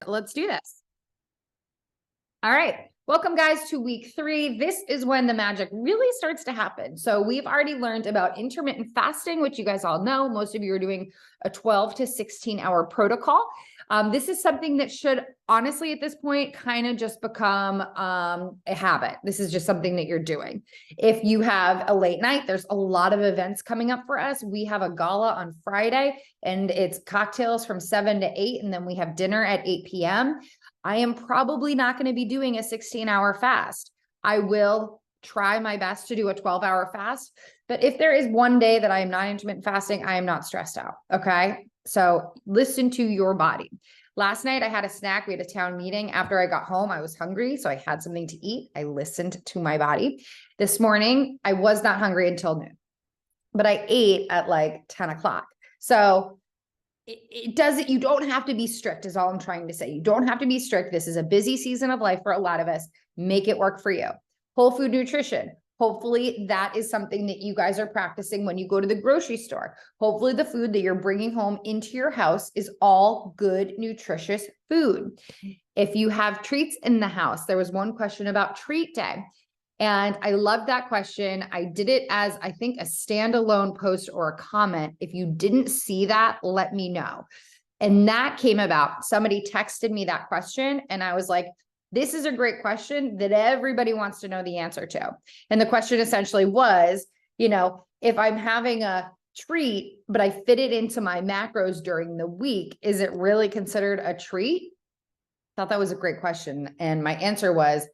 Let's do this. All right. Welcome, guys, to week 3. This is when the magic really starts to happen. So we've already learned about intermittent fasting, which you guys all know. Most of you are doing a 12 to 16-hour protocol. This is something that should honestly, at this point, kind of just become a habit. This is just something that you're doing. If you have a late night, there's a lot of events coming up for us. We have a gala on Friday, and it's cocktails from 7 to 8, and then we have dinner at 8 p.m. I am probably not going to be doing a 16-hour fast. I will try my best to do a 12-hour fast. But if there is one day that I am not intermittent fasting, I am not stressed out. Okay. So listen to your body. Last night I had a snack. We had a town meeting. After I got home, I was hungry. So I had something to eat. I listened to my body. This morning, I was not hungry until noon, but I ate at like 10 o'clock. So it doesn't, you don't have to be strict is all I'm trying to say. You don't have to be strict. This is a busy season of life for a lot of us. Make it work for you. Whole food nutrition. Hopefully that is something that you guys are practicing when you go to the grocery store. Hopefully the food that you're bringing home into your house is all good, nutritious food. If you have treats in the house, there was one question about treat day. And I love that question. I did it as, I think, a standalone post or a comment. If you didn't see that, let me know. And that came about, somebody texted me that question, and I was like, this is a great question that everybody wants to know the answer to. And the question essentially was, if I'm having a treat, but I fit it into my macros during the week, is it really considered a treat? I thought that was a great question. And my answer was,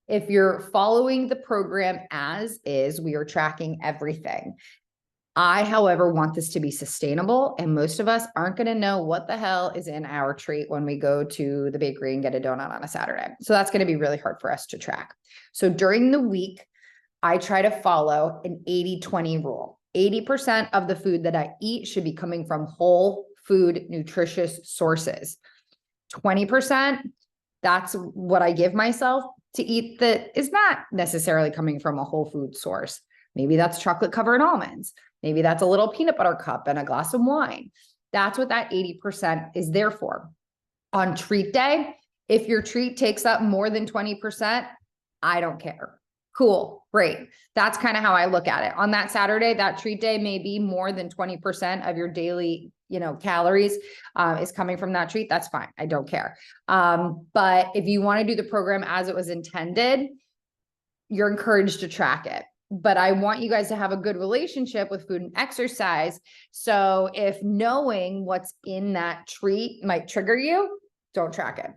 if you're following the program as is, we are tracking everything. I, however, want this to be sustainable, and most of us aren't going to know what the hell is in our treat when we go to the bakery and get a donut on a Saturday. So that's going to be really hard for us to track. So during the week, I try to follow an 80-20 rule. 80% of the food that I eat should be coming from whole food, nutritious sources. 20%, that's what I give myself to eat that is not necessarily coming from a whole food source. Maybe that's chocolate covered almonds. Maybe that's a little peanut butter cup and a glass of wine. That's what that 80% is there for. On treat day, if your treat takes up more than 20%, I don't care. Cool, great. That's kind of how I look at it. On that Saturday, that treat day may be more than 20% of your daily, calories is coming from that treat. That's fine. I don't care. But if you want to do the program as it was intended, you're encouraged to track it. But I want you guys to have a good relationship with food and exercise. So if knowing what's in that treat might trigger you, don't track it.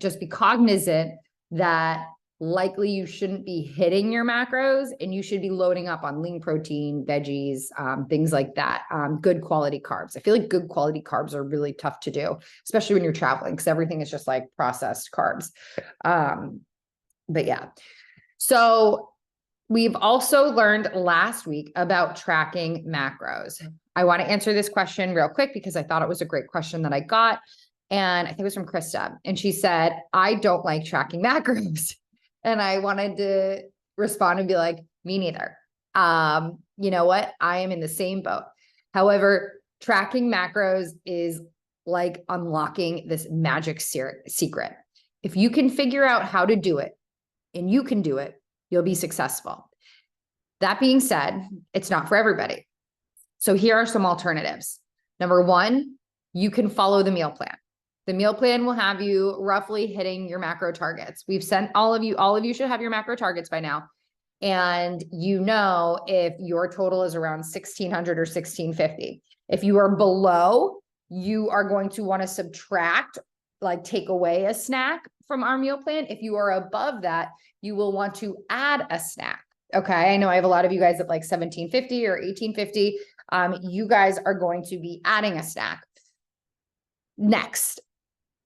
Just be cognizant that likely you shouldn't be hitting your macros, and you should be loading up on lean protein, veggies, things like that. Good quality carbs. I feel like good quality carbs are really tough to do, especially when you're traveling, because everything is just like processed carbs. But yeah, so we've also learned last week about tracking macros. I want to answer this question real quick because I thought it was a great question that I got. And I think it was from Krista. And she said, I don't like tracking macros. And I wanted to respond and be like, me neither. You know what? I am in the same boat. However, tracking macros is like unlocking this magic secret. If you can figure out how to do it, and you can do it, you'll be successful. That being said, it's not for everybody. So here are some alternatives. Number one, you can follow the meal plan. The meal plan will have you roughly hitting your macro targets. We've sent all of you should have your macro targets by now. And if your total is around 1,600 or 1,650. If you are below, you are going to want to subtract, like take away a snack from our meal plan. If you are above that, you will want to add a snack. Okay. I know I have a lot of you guys at like 1,750 or 1,850. You guys are going to be adding a snack. Next,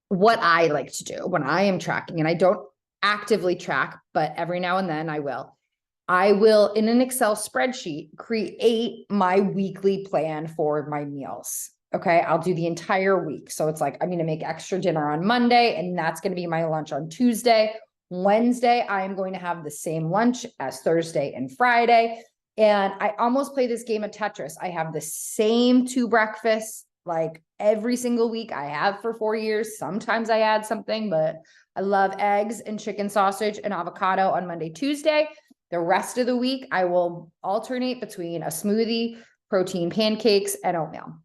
what I like to do when I am tracking, and I don't actively track, but every now and then I will in an Excel spreadsheet, create my weekly plan for my meals. Okay. I'll do the entire week. So it's like, I'm going to make extra dinner on Monday, and that's going to be my lunch on Tuesday. Wednesday, I am going to have the same lunch as Thursday and Friday. And I almost play this game of Tetris. I have the same 2 breakfasts, like every single week. I have for 4 years. Sometimes I add something, but I love eggs and chicken sausage and avocado on Monday, Tuesday. The rest of the week, I will alternate between a smoothie, protein pancakes, and oatmeal.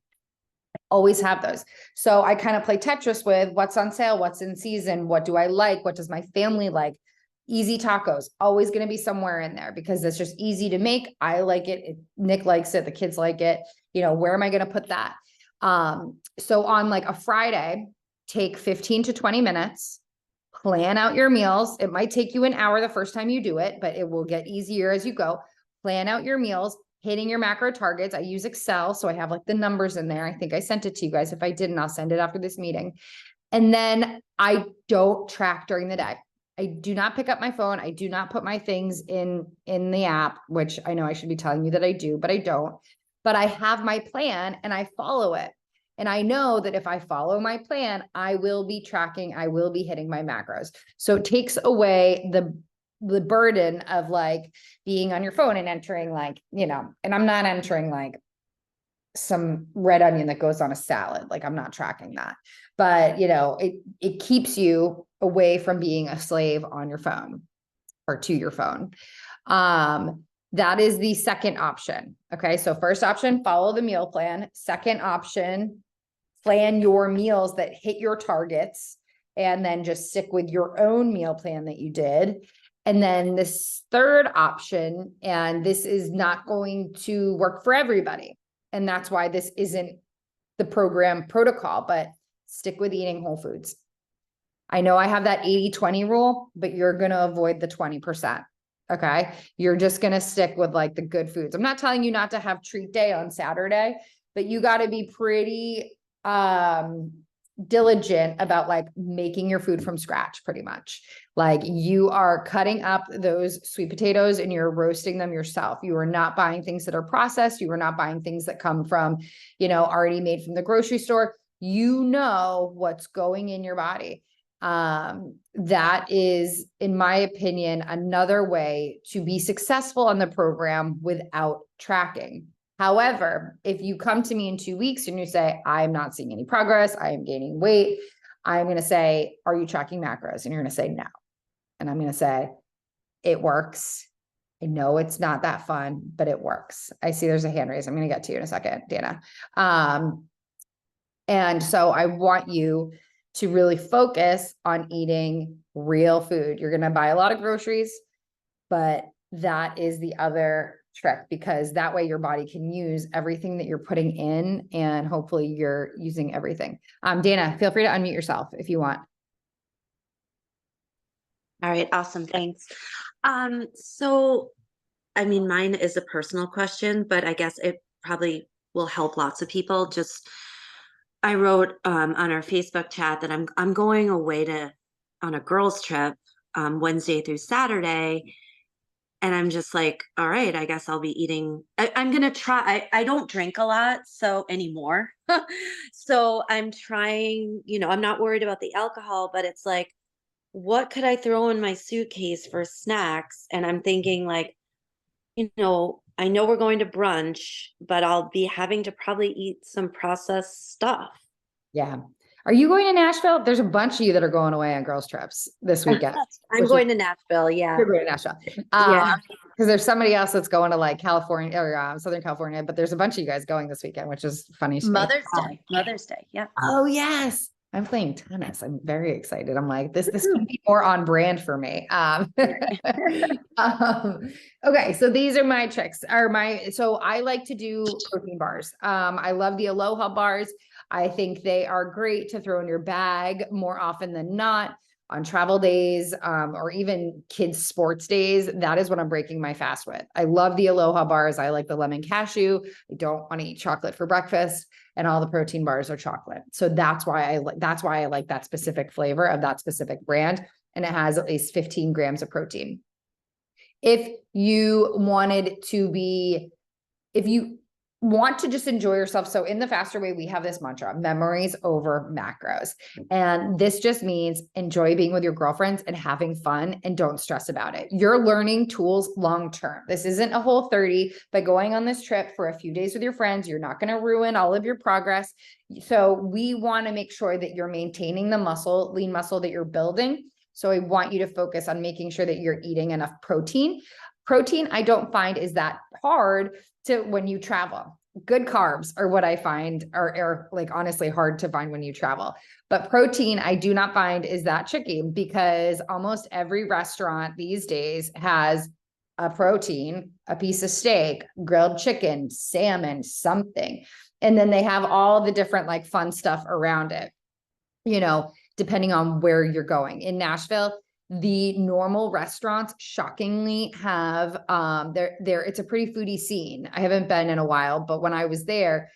Always have those. So I kind of play Tetris with what's on sale, what's in season, what do I like, what does my family like? Easy tacos, always going to be somewhere in there because it's just easy to make. I like it. Nick likes it. The kids like it. You know, where am I going to put that? So on like a Friday, take 15 to 20 minutes, plan out your meals. It might take you an hour the first time you do it, but it will get easier as you go. Plan out your meals, hitting your macro targets. I use Excel, so I have like the numbers in there. I think I sent it to you guys. If I didn't, I'll send it after this meeting. And then I don't track during the day. I do not pick up my phone. I do not put my things in the app, which I know I should be telling you that I do, but I don't. But I have my plan and I follow it. And I know that if I follow my plan, I will be tracking, I will be hitting my macros. So it takes away the burden of like being on your phone and entering like, you know, and I'm not entering like some red onion that goes on a salad. Like I'm not tracking that, but you know, it keeps you away from being a slave on your phone or to your phone. That is the second option. Okay. So first option, follow the meal plan. Second option, plan your meals that hit your targets and then just stick with your own meal plan that you did. And then this third option, and this is not going to work for everybody. And that's why this isn't the program protocol, but stick with eating whole foods. I know I have that 80-20 rule, but you're going to avoid the 20%. Okay. You're just going to stick with like the good foods. I'm not telling you not to have treat day on Saturday, but you got to be pretty diligent about like making your food from scratch, pretty much. Like you are cutting up those sweet potatoes and you're roasting them yourself. You are not buying things that are processed. You are not buying things that come from, you know, already made from the grocery store. You know what's going in your body. That is, in my opinion, another way to be successful on the program without tracking. However, if you come to me in 2 weeks and you say, I'm not seeing any progress, I am gaining weight, I'm going to say, are you tracking macros? And you're going to say no. And I'm going to say, it works. I know it's not that fun, but it works. I see there's a hand raise. I'm going to get to you in a second, Dana. And so I want you to really focus on eating real food. You're going to buy a lot of groceries, but that is the other trick, because that way your body can use everything that you're putting in and hopefully you're using everything. Dana, feel free to unmute yourself if you want. All right. Awesome. Thanks. So, I mean, mine is a personal question, but I guess it probably will help lots of people. I wrote on our Facebook chat that I'm going away on a girls' trip Wednesday through Saturday. And I'm just like, all right, I guess I'll be eating. I'm going to try. I don't drink a lot anymore. So I'm trying, I'm not worried about the alcohol, but it's like, what could I throw in my suitcase for snacks? And I'm thinking like, I know we're going to brunch, but I'll be having to probably eat some processed stuff. Yeah. Are you going to Nashville? There's a bunch of you that are going away on girls' trips this weekend. I'm going to Nashville. Yeah. You're going to Nashville. Yeah. Because there's somebody else that's going to like California or Southern California, but there's a bunch of you guys going this weekend, which is funny. Mother's Day. Yeah. Oh, yes. I'm playing tennis. I'm very excited. I'm like, this could be more on brand for me. Okay. So these are my tricks so I like to do protein bars. I love the Aloha bars. I think they are great to throw in your bag more often than not on travel days, or even kids' sports days. That is what I'm breaking my fast with. I love the Aloha bars. I like the lemon cashew. I don't want to eat chocolate for breakfast, and all the protein bars are chocolate. So that's why I like that specific flavor of that specific brand. And it has at least 15 grams of protein. If you wanted to be, if you want to just enjoy yourself. So in the Faster Way, we have this mantra, memories over macros. And this just means enjoy being with your girlfriends and having fun and don't stress about it. You're learning tools long-term. This isn't a Whole30 by going on this trip for a few days with your friends. You're not going to ruin all of your progress. So we want to make sure that you're maintaining the muscle, lean muscle that you're building. So I want you to focus on making sure that you're eating enough protein. Protein, I don't find is that hard to when you travel. Good carbs are what I find are like honestly hard to find when you travel. But protein, I do not find is that tricky because almost every restaurant these days has a protein, a piece of steak, grilled chicken, salmon, something. And then they have all the different like fun stuff around it, you know, depending on where you're going. In Nashville, the normal restaurants shockingly have it's a pretty foodie scene. I haven't been in a while, but when I was there,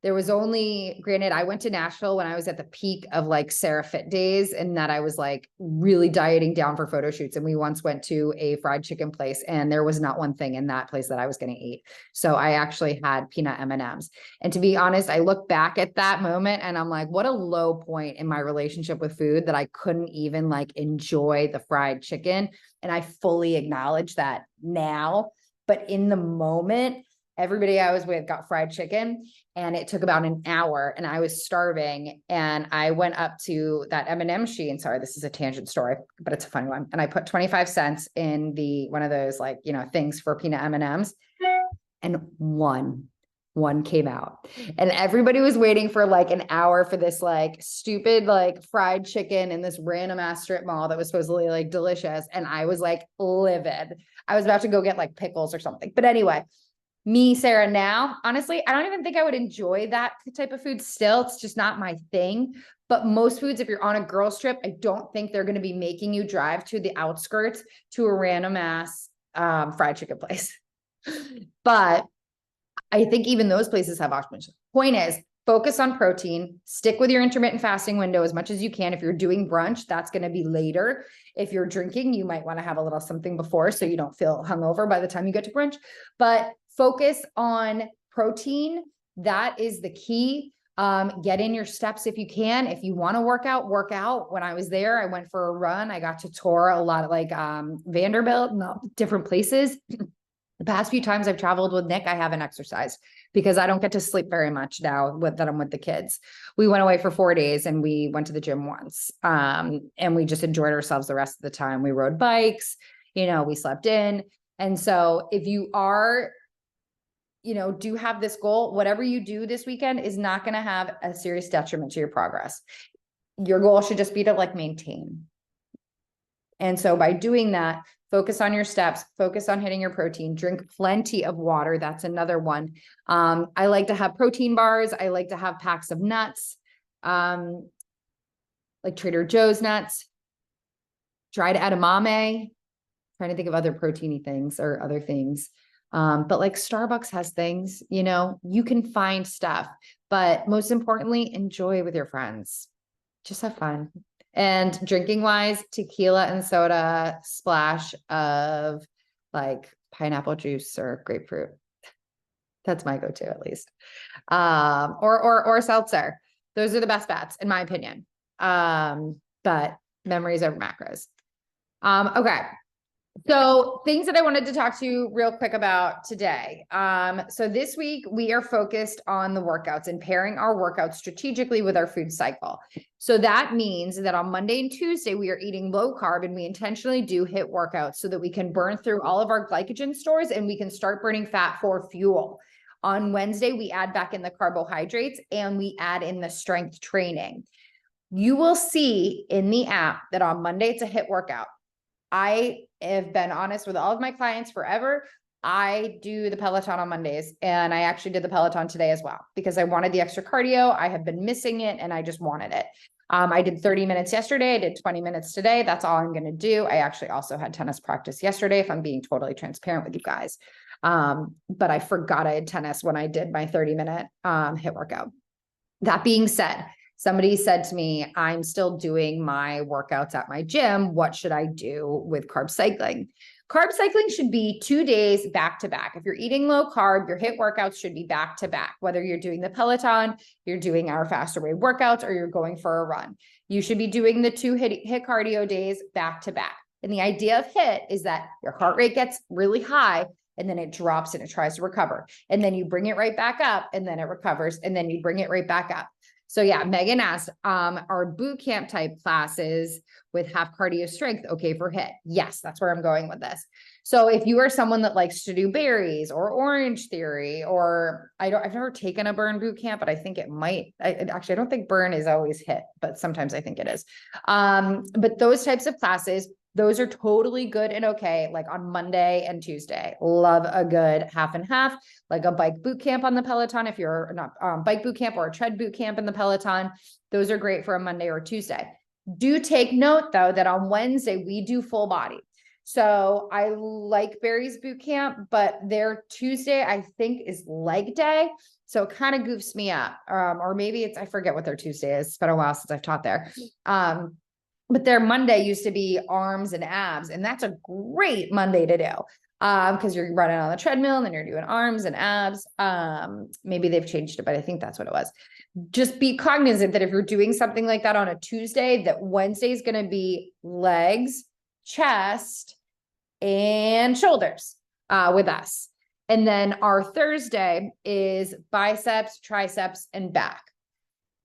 there was only, granted, I went to Nashville when I was at the peak of like Sarah Fit days and that I was like really dieting down for photo shoots. And we once went to a fried chicken place and there was not one thing in that place that I was going to eat. So I actually had peanut M&Ms. And to be honest, I look back at that moment and I'm like, what a low point in my relationship with food that I couldn't even like enjoy the fried chicken. And I fully acknowledge that now, but in the moment, everybody I was with got fried chicken and it took about an hour and I was starving and I went up to that M&M machine. Sorry, this is a tangent story, but it's a funny one. And I put 25 cents in one of those like, you know, things for peanut M&Ms and one came out and everybody was waiting for like an hour for this like stupid like fried chicken in this random ass strip mall that was supposedly like delicious. And I was like livid. I was about to go get like pickles or something. But anyway, me, Sarah, now, honestly, I don't even think I would enjoy that type of food still. It's just not my thing. But most foods, if you're on a girls trip, I don't think they're going to be making you drive to the outskirts to a random ass fried chicken place. But I think even those places have options. Point is, focus on protein, stick with your intermittent fasting window as much as you can. If you're doing brunch, that's going to be later. If you're drinking, you might want to have a little something before so you don't feel hungover by the time you get to brunch. But focus on protein. That is the key. Get in your steps if you can. If you want to work out. When I was there, I went for a run. I got to tour a lot of like Vanderbilt and different places. The past few times I've traveled with Nick, I haven't exercised because I don't get to sleep very much now that I'm with the kids. We went away for 4 days and we went to the gym once. And we just enjoyed ourselves the rest of the time. We rode bikes, you know, we slept in. And so if you are, you know, do have this goal, whatever you do this weekend is not going to have a serious detriment to your progress. Your goal should just be to like maintain. And so by doing that, focus on your steps, focus on hitting your protein, drink plenty of water. That's another one. I like to have protein bars. I like to have packs of nuts, like Trader Joe's nuts, dried edamame. Trying to think of other proteiny things or other things. But like Starbucks has things, you know, you can find stuff, but most importantly, enjoy with your friends. Just have fun. And drinking wise, tequila and soda, splash of like pineapple juice or grapefruit. That's my go-to at least. Or seltzer. Those are the best bets in my opinion. But memories over macros. Okay. So things that I wanted to talk to you real quick about today. So this week we are focused on the workouts and pairing our workouts strategically with our food cycle. So that means that on Monday and Tuesday, we are eating low carb and we intentionally do HIIT workouts so that we can burn through all of our glycogen stores and we can start burning fat for fuel. On Wednesday, we add back in the carbohydrates and we add in the strength training. You will see in the app that on Monday, it's a HIIT workout. I have been honest with all of my clients forever. I do the Peloton on Mondays and I actually did the Peloton today as well because I wanted the extra cardio. I have been missing it and I just wanted it. I did 30 minutes yesterday. I did 20 minutes today. That's all I'm going to do. I actually also had tennis practice yesterday, if I'm being totally transparent with you guys. But I forgot I had tennis when I did my 30-minute HIIT workout. That being said, somebody said to me, I'm still doing my workouts at my gym. What should I do with carb cycling? Carb cycling should be 2 days back to back. If you're eating low carb, your HIIT workouts should be back to back, whether you're doing the Peloton, you're doing our faster way workouts, or you're going for a run. You should be doing the 2 HIIT cardio days back to back. And the idea of HIIT is that your heart rate gets really high and then it drops and it tries to recover. And then you bring it right back up and then it recovers and then you bring it right back up. So yeah, Megan asked, are boot camp type classes with half cardio strength okay for HIIT? Yes, that's where I'm going with this. So if you are someone that likes to do berries or Orange Theory, or I've never taken a burn boot camp, but I think it might, actually, I don't think burn is always HIIT, but sometimes I think it is. But those types of classes, those are totally good and okay, like on Monday and Tuesday. Love a good half and half, like a bike boot camp on the Peloton. If you're not bike boot camp or a tread boot camp in the Peloton, those are great for a Monday or Tuesday. Do take note though, that on Wednesday we do full body. So I like Barry's boot camp, but their Tuesday, I think, is leg day. So it kind of goofs me up. Or maybe I forget what their Tuesday is. It's been a while since I've taught there. But their Monday used to be arms and abs, and that's a great Monday to do because you're running on the treadmill and then you're doing arms and abs. Maybe they've changed it, but I think that's what it was. Just be cognizant that if you're doing something like that on a Tuesday, that Wednesday is going to be legs, chest, and shoulders with us. And then our Thursday is biceps, triceps, and back.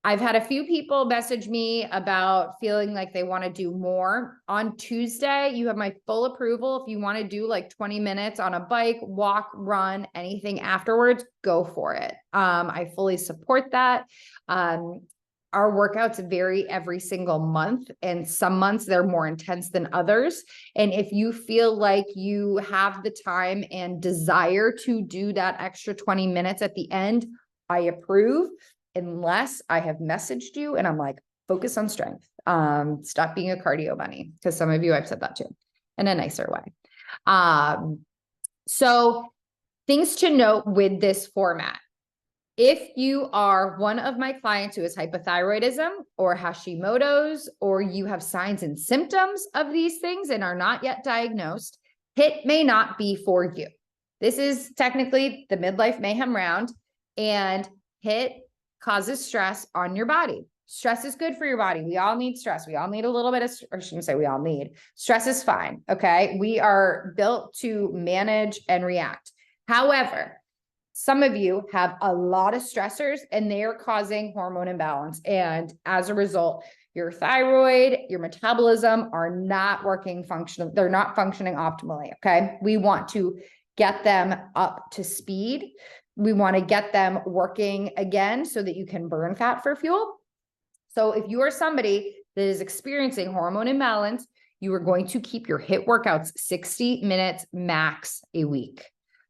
I've had a few people message me about feeling like they want to do more. On Tuesday, you have my full approval. If you want to do like 20 minutes on a bike, walk, run, anything afterwards, go for it. I fully support that. Our workouts vary every single month, and some months they're more intense than others. And if you feel like you have the time and desire to do that extra 20 minutes at the end, I approve. Unless I have messaged you and I'm like, focus on strength. Stop being a cardio bunny, because some of you I've said that to in a nicer way. So things to note with this format. If you are one of my clients who has hypothyroidism or Hashimoto's, or you have signs and symptoms of these things and are not yet diagnosed, HIIT may not be for you. This is technically the midlife mayhem round, and HIIT causes stress on your body. Stress is good for your body. We all need stress. We all need a little bit of, or I shouldn't say we all need, stress is fine. Okay. We are built to manage and react. However, some of you have a lot of stressors and they are causing hormone imbalance. And as a result, your thyroid, your metabolism are not functioning. They're not functioning optimally. Okay. We want to get them up to speed. We want to get them working again so that you can burn fat for fuel. So if you are somebody that is experiencing hormone imbalance, you are going to keep your HIIT workouts 60 minutes max a week.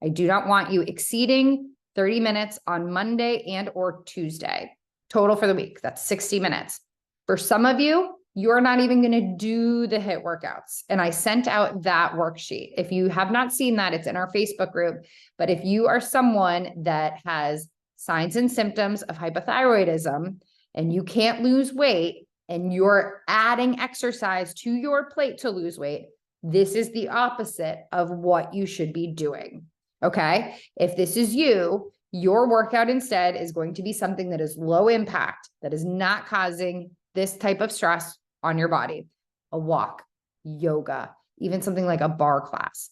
I do not want you exceeding 30 minutes on Monday and or Tuesday. Total for the week, that's 60 minutes. For some of you, you're not even going to do the HIIT workouts. And I sent out that worksheet. If you have not seen that, it's in our Facebook group. But if you are someone that has signs and symptoms of hypothyroidism and you can't lose weight and you're adding exercise to your plate to lose weight, this is the opposite of what you should be doing. Okay. If this is you, your workout instead is going to be something that is low impact, that is not causing this type of stress on your body. A walk, yoga, even something like a bar class.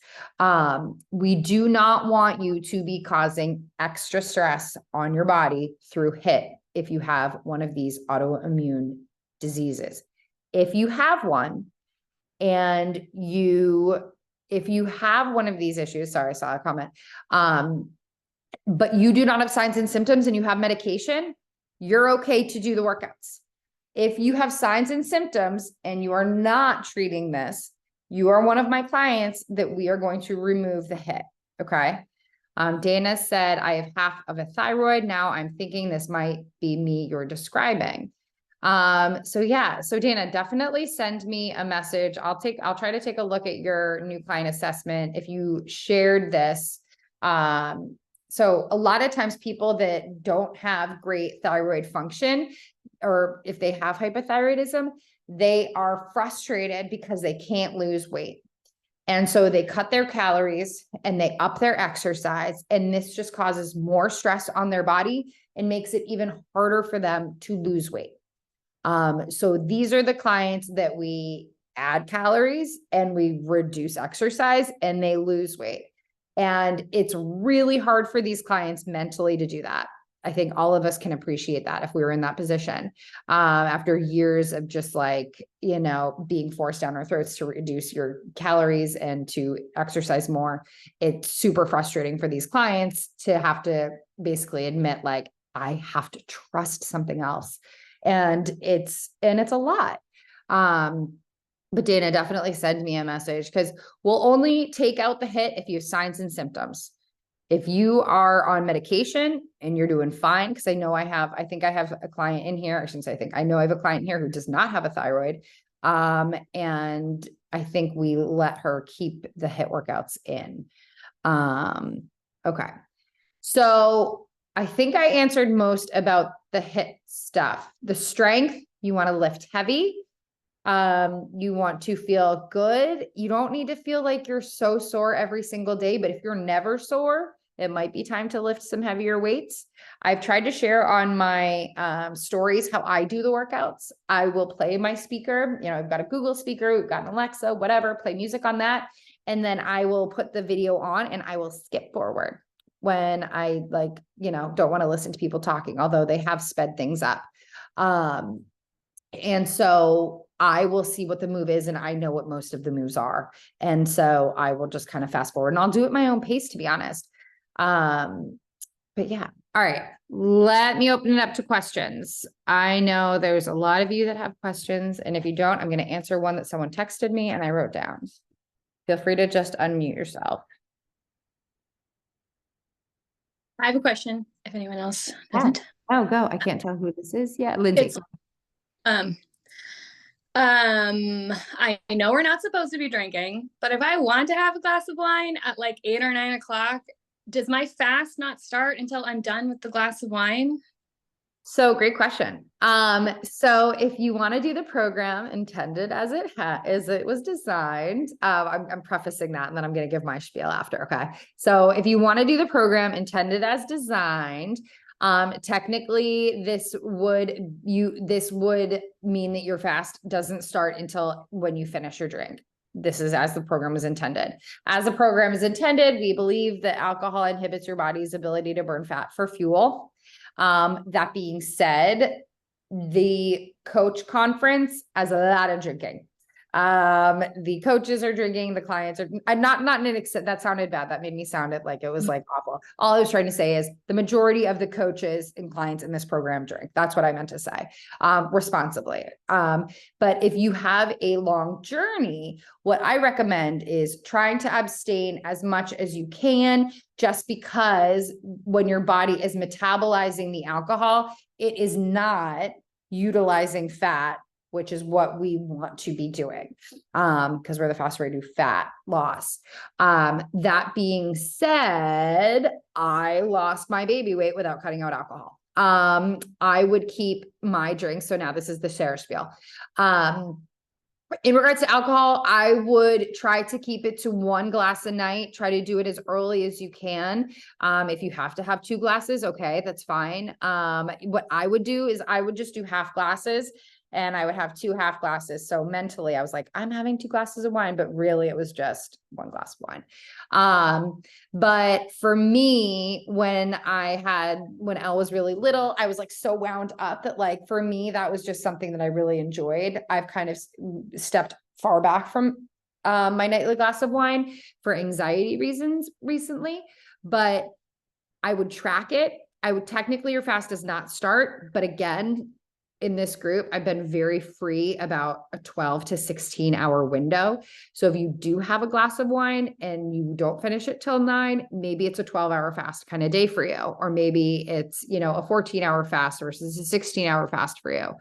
We do not want you to be causing extra stress on your body through HIIT if you have one of these autoimmune diseases. If you have one and if you have one of these issues, sorry, I saw a comment, but you do not have signs and symptoms and you have medication, you're okay to do the workouts. If you have signs and symptoms and you are not treating this, you are one of my clients that we are going to remove the HIIT. Okay. Dana said, I have half of a thyroid. Now I'm thinking this might be me you're describing. So yeah, so Dana, definitely send me a message. I'll try to take a look at your new client assessment. If you shared this, so a lot of times people that don't have great thyroid function, or if they have hypothyroidism, they are frustrated because they can't lose weight. And so they cut their calories and they up their exercise. And this just causes more stress on their body and makes it even harder for them to lose weight. So these are the clients that we add calories and we reduce exercise and they lose weight. And it's really hard for these clients mentally to do that. I think all of us can appreciate that if we were in that position, after years of just like, being forced down our throats to reduce your calories and to exercise more. It's super frustrating for these clients to have to basically admit, like, I have to trust something else. And it's a lot. But Dana, definitely send me a message, because we'll only take out the hit if you have signs and symptoms. If you are on medication and you're doing fine, because I think I have a client in here. I shouldn't say I know I have a client here who does not have a thyroid. And I think we let her keep the HIIT workouts in. Okay. So I think I answered most about the HIIT stuff. The strength, you want to lift heavy. You want to feel good. You don't need to feel like you're so sore every single day, but if you're never sore, it might be time to lift some heavier weights. I've tried to share on my stories how I do the workouts. I will play my speaker. I've got a Google speaker, we've got an Alexa, whatever, play music on that. And then I will put the video on and I will skip forward when I don't want to listen to people talking, although they have sped things up. And so I will see what the move is and I know what most of the moves are. And so I will just kind of fast forward and I'll do it at my own pace, to be honest. But yeah. All right. Let me open it up to questions. I know there's a lot of you that have questions. And if you don't, I'm going to answer one that someone texted me and I wrote down. Feel free to just unmute yourself. I have a question if anyone else doesn't. Oh, go. I can't tell who this is yet. Lindsay. I know we're not supposed to be drinking, but if I want to have a glass of wine at like 8 or 9 o'clock, does my fast not start until I'm done with the glass of wine? So great question. So if you want to do the program intended as it was designed, I'm prefacing that and then I'm going to give my spiel after. Okay. So if you want to do the program intended as designed, technically this would mean that your fast doesn't start until when you finish your drink. This is as the program was intended. As the program is intended, we believe that alcohol inhibits your body's ability to burn fat for fuel. That being said, the coach conference has a lot of drinking. The coaches are drinking, the clients are not in an extent that sounded bad. That made me sound it like it was like awful. All I was trying to say is the majority of the coaches and clients in this program drink. That's what I meant to say, responsibly. But if you have a long journey, what I recommend is trying to abstain as much as you can, just because when your body is metabolizing the alcohol, it is not utilizing fat, which is what we want to be doing, because we're the fastest way to fat loss. That being said, I lost my baby weight without cutting out alcohol. I would keep my drinks. So now this is the share spiel. In regards to alcohol, I would try to keep it to 1 glass a night. Try to do it as early as you can. If you have to have 2 glasses, okay, that's fine. What I would do is I would just do half glasses. And I would have 2 half glasses. So mentally I was like, I'm having 2 glasses of wine, but really it was just 1 glass of wine. But for me, when Elle was really little, I was like so wound up that like, for me, that was just something that I really enjoyed. I've kind of stepped far back from my nightly glass of wine for anxiety reasons recently, but I would track it. Technically your fast does not start, but again, in this group, I've been very free about a 12 to 16 hour window. So if you do have a glass of wine and you don't finish it till 9, maybe it's a 12-hour fast kind of day for you. Or maybe it's, a 14-hour fast versus a 16-hour fast for you.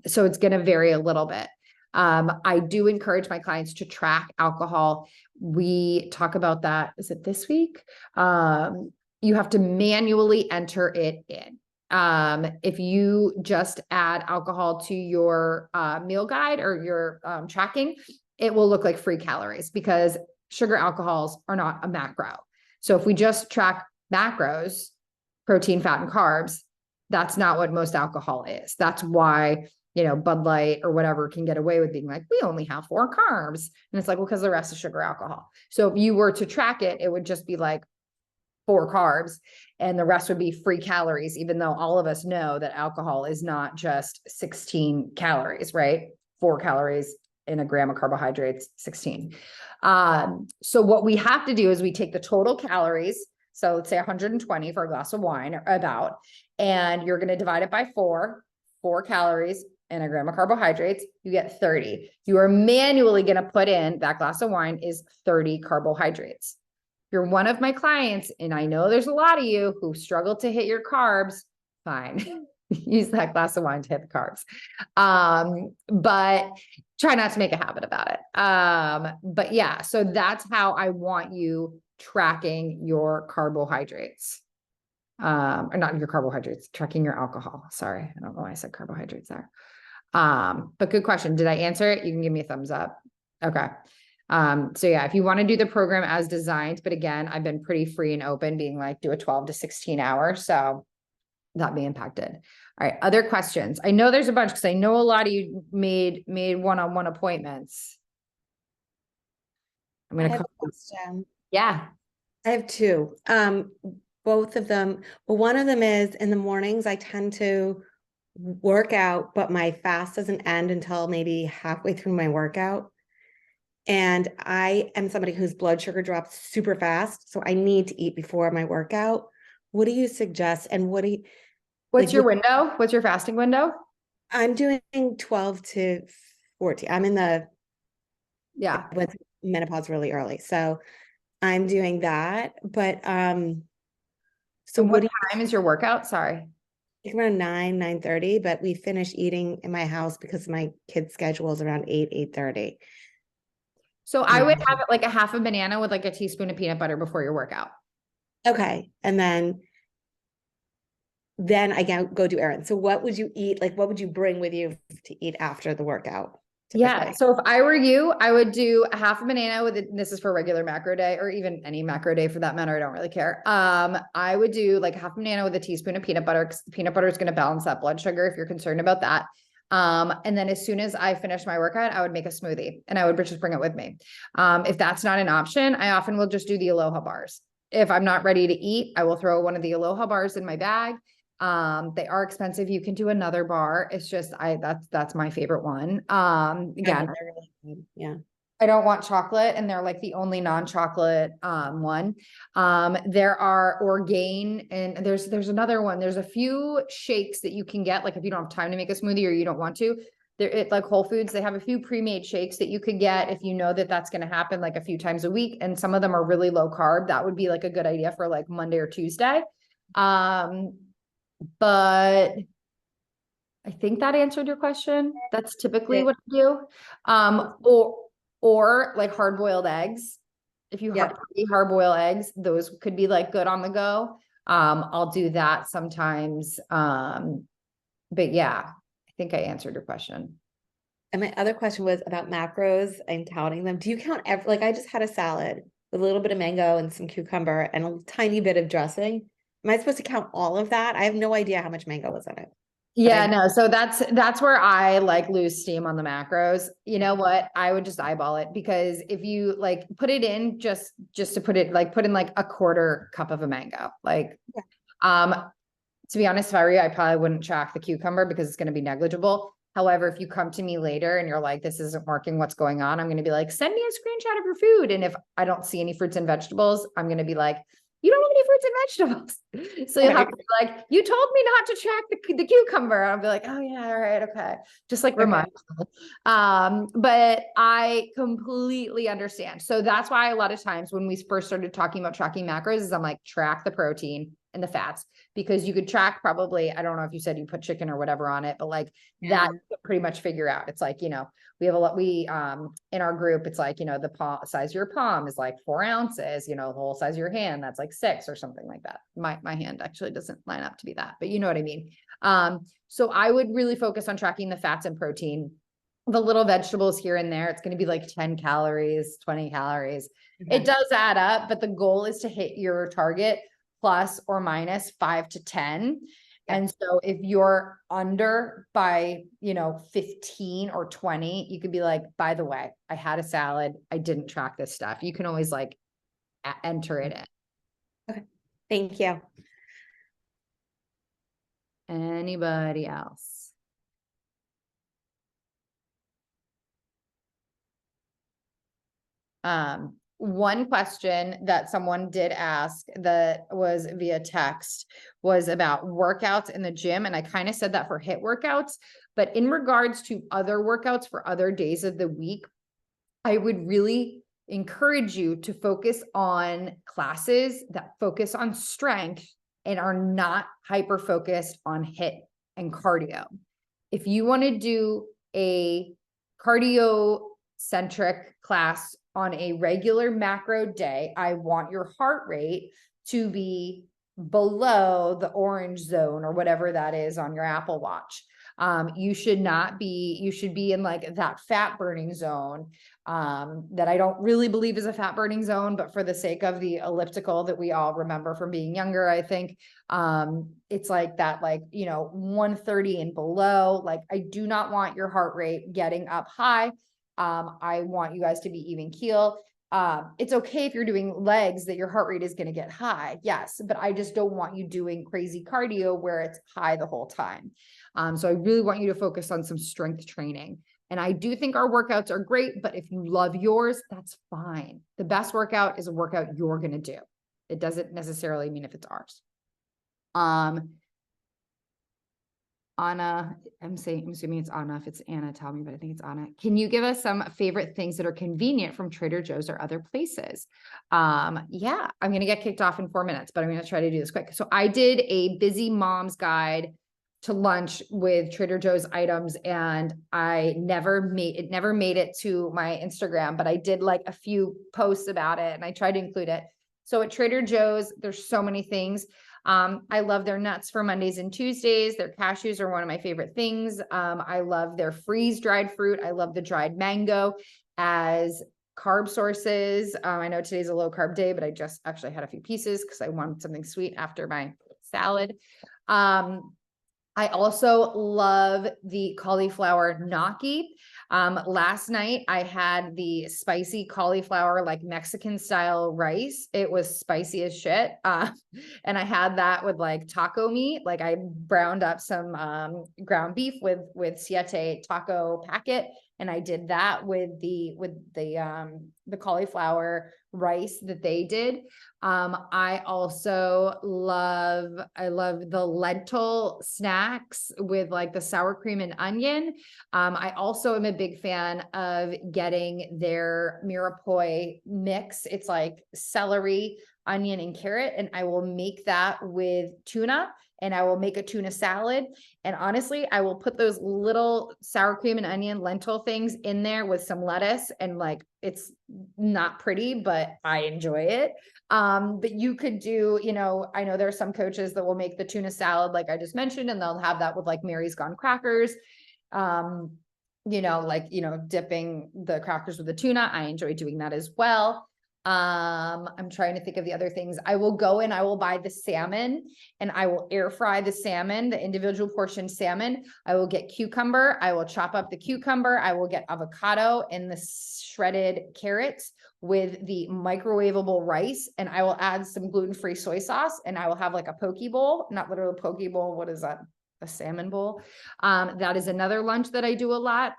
So it's going to vary a little bit. I do encourage my clients to track alcohol. We talk about that. Is it this week? You have to manually enter it in. If you just add alcohol to your meal guide or your tracking, it will look like free calories because sugar alcohols are not a macro. So if we just track macros, protein, fat, and carbs, that's not what most alcohol is. That's why, you know, Bud Light or whatever can get away with being like, we only have 4 carbs. And it's like, well, because the rest is sugar alcohol. So if you were to track it, it would just be like 4 carbs and the rest would be free calories, even though all of us know that alcohol is not just 16 calories, right? 4 calories in a gram of carbohydrates, 16. So what we have to do is we take the total calories. So let's say 120 for a glass of wine or about, and you're going to divide it by 4 calories and a gram of carbohydrates, you get 30. You are manually going to put in that glass of wine is 30 carbohydrates. You're one of my clients, and I know there's a lot of you who struggle to hit your carbs. Fine. Use that glass of wine to hit the carbs. But try not to make a habit about it. But yeah, so that's how I want you tracking your carbohydrates. Or not your carbohydrates, tracking your alcohol. Sorry. I don't know why I said carbohydrates there. But good question. Did I answer it? You can give me a thumbs up. Okay. So yeah, if you want to do the program as designed, but again, I've been pretty free and open being like, do a 12 to 16 hours. So that may impact it. All right. Other questions. I know there's a bunch because I know a lot of you made one-on-one appointments. I'm I going have to a question. yeah. I have 2. Both of them. Well, one of them is in the mornings, I tend to work out, but my fast doesn't end until maybe halfway through my workout. And I am somebody whose blood sugar drops super fast. So I need to eat before my workout. What do you suggest? And what do you, What's like, your window? What's your fasting window? I'm doing 12 to 14. I'm in the Yeah. with menopause really early. So I'm doing that. But so And what what do time is your workout? Sorry. you around 9:30, but we finish eating in my house because my kids' schedule is around 8:30. So I would have it like a half a banana with like a teaspoon of peanut butter before your workout. Okay. And then I go do errands. So what would you eat? Like, what would you bring with you to eat after the workout? Yeah. Typically? So if I were you, I would do a half a banana with it. This is for regular macro day or even any macro day for that matter. I don't really care. I would do like a half a banana with a teaspoon of peanut butter because the peanut butter is going to balance that blood sugar if you're concerned about that. And then as soon as I finish my workout, I would make a smoothie and I would just bring it with me. If that's not an option, I often will just do the Aloha bars. If I'm not ready to eat, I will throw one of the Aloha bars in my bag. They are expensive. You can do another bar. It's just, that's my favorite one. Again, They're really good. Yeah. I don't want chocolate and they're like the only non-chocolate, one. There are Orgain and there's another one. There's a few shakes that you can get. Like if you don't have time to make a smoothie or you don't want to, like Whole Foods, they have a few pre-made shakes that you could get if you know that that's going to happen like a few times a week. And some of them are really low carb. That would be like a good idea for like Monday or Tuesday. But I think that answered your question. That's typically Yeah. what I do. Or like hard boiled eggs. If you Yeah. hard boil eggs, those could be like good on the go. I'll do that sometimes. But yeah, I think I answered your question. And my other question was about macros and counting them. Do you count like I just had a salad with a little bit of mango and some cucumber and a tiny bit of dressing. Am I supposed to count all of that? I have no idea how much mango was in it. Yeah, no. So that's where I like lose steam on the macros. You know what? I would just eyeball it because if you like put it in just to put it like put in like a quarter cup of a mango. Like, to be honest, if I were you, I probably wouldn't track the cucumber because it's going to be negligible. However, if you come to me later and you're like, this isn't working, what's going on? I'm going to be like, send me a screenshot of your food. And if I don't see any fruits and vegetables, I'm going to be like, you don't have any fruits and vegetables. So you'll have to be like, you told me not to track the cucumber. I'll be like, oh yeah, all right, okay. Just like remind me. But I completely understand. So that's why a lot of times when we first started talking about tracking macros is I'm like, track the protein and the fats, because you could track probably, I don't know if you said you put chicken or whatever on it, but like that you could pretty much figure out. It's like, you know, we have a lot, in our group, it's like, you know, the palm size of your palm is like 4 ounces, you know, the whole size of your hand, that's like 6 or something like that. My hand actually doesn't line up to be that, but you know what I mean? So I would really focus on tracking the fats and protein. the little vegetables here and there. It's going to be like 10 calories, 20 calories. Okay. It does add up, but the goal is to hit your target plus or minus 5 to 10. Yeah. And so if you're under by, 15 or 20, you could be like, by the way, I had a salad. I didn't track this stuff. You can always like enter it in. Thank you. Anybody else? One question that someone did ask that was via text was about workouts in the gym. And I kind of said that for HIIT workouts, but in regards to other workouts for other days of the week, I would really encourage you to focus on classes that focus on strength and are not hyper focused on HIIT and cardio. If you want to do a cardio centric class on a regular macro day, I want your heart rate to be below the orange zone or whatever that is on your Apple Watch. You should be in like that fat burning zone, that I don't really believe is a fat burning zone, but for the sake of the elliptical that we all remember from being younger, I think, it's like that, 130 and below. Like, I do not want your heart rate getting up high. I want you guys to be even keel. It's okay if you're doing legs that your heart rate is going to get high. Yes. But I just don't want you doing crazy cardio where it's high the whole time. So I really want you to focus on some strength training. And I do think our workouts are great, but if you love yours, that's fine. The best workout is a workout you're going to do. It doesn't necessarily mean if it's ours. Anna, I'm assuming it's Anna. If it's Anna, tell me, but I think it's Anna. Can you give us some favorite things that are convenient from Trader Joe's or other places? Yeah, I'm going to get kicked off in 4 minutes, but I'm going to try to do this quick. So I did a busy mom's guide to lunch with Trader Joe's items, and it never made it to my Instagram, but I did like a few posts about it and I tried to include it. So at Trader Joe's, there's so many things. I love their nuts for Mondays and Tuesdays. Their cashews are one of my favorite things. I love their freeze dried fruit. I love the dried mango as carb sources. I know today's a low carb day, but I just actually had a few pieces because I wanted something sweet after my salad. I also love the cauliflower gnocchi. Last night I had the spicy cauliflower, like Mexican style rice. It was spicy as shit. And I had that with like taco meat. Like, I browned up some ground beef with Siete taco packet. And I did that with the cauliflower rice that they did. I also love the lentil snacks with like the sour cream and onion. I also am a big fan of getting their mirepoix mix. It's like celery, onion, and carrot. And I will make that with tuna, and I will make a tuna salad. And honestly, I will put those little sour cream and onion lentil things in there with some lettuce, and like, it's not pretty, but I enjoy it. But you could do, I know there are some coaches that will make the tuna salad, like I just mentioned, and they'll have that with like Mary's Gone crackers. Dipping the crackers with the tuna. I enjoy doing that as well. I'm trying to think of the other things. I will go and I will buy the salmon, and I will air fry the salmon, the individual portion salmon. I will get cucumber. I will chop up the cucumber. I will get avocado and the shredded carrots with the microwavable rice, and I will add some gluten-free soy sauce, and I will have like a poke bowl, not literally a poke bowl. What is that? A salmon bowl. That is another lunch that I do a lot.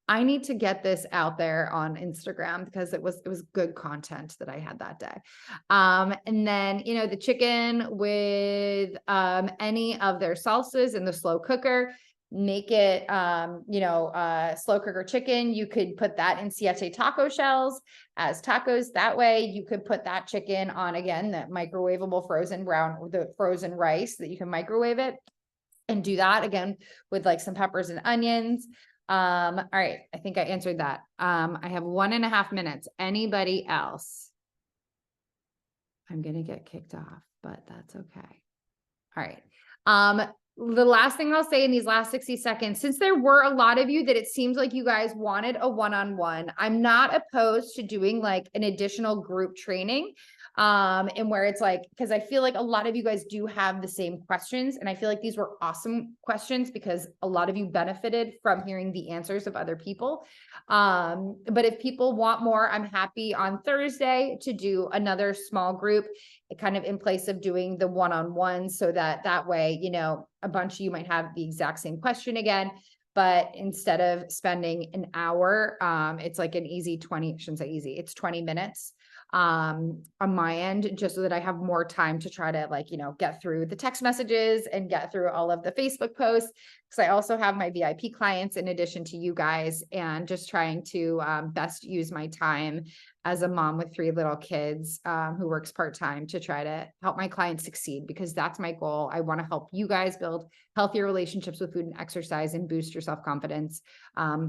I need to get this out there on Instagram because it was good content that I had that day. And then, the chicken with any of their salsas in the slow cooker, make it, slow cooker chicken. You could put that in Siete taco shells as tacos. That way you could put that chicken on, again, that microwavable the frozen rice that you can microwave it, and do that again with like some peppers and onions. All right. I think I answered that. I have 1.5 minutes. Anybody else? I'm going to get kicked off, but that's okay. All right. The last thing I'll say in these last 60 seconds, since there were a lot of you that it seems like you guys wanted a one-on-one, I'm not opposed to doing like an additional group training. And where it's like, because I feel like a lot of you guys do have the same questions. And I feel like these were awesome questions because a lot of you benefited from hearing the answers of other people. But if people want more, I'm happy on Thursday to do another small group, kind of in place of doing the one-on-one, so that way, you know, a bunch of you might have the exact same question again, but instead of spending an hour, it's like an easy 20, I shouldn't say easy, it's 20 minutes on my end, just so that I have more time to try to, like, you know, get through the text messages and get through all of the Facebook posts. Because I also have my VIP clients in addition to you guys, and just trying to best use my time as a mom with 3 little kids who works part-time to try to help my clients succeed, because that's my goal. I want to help you guys build healthier relationships with food and exercise and boost your self-confidence,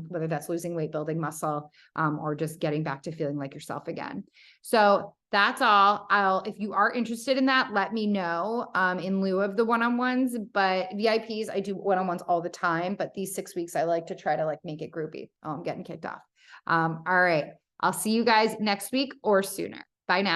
whether that's losing weight, building muscle, or just getting back to feeling like yourself again. So that's all. If you are interested in that, let me know in lieu of the one-on-ones. But VIPs, I do one-on-ones all the time, but these 6 weeks, I like to try to like make it groupy. Oh, I'm getting kicked off. All right. I'll see you guys next week or sooner. Bye now.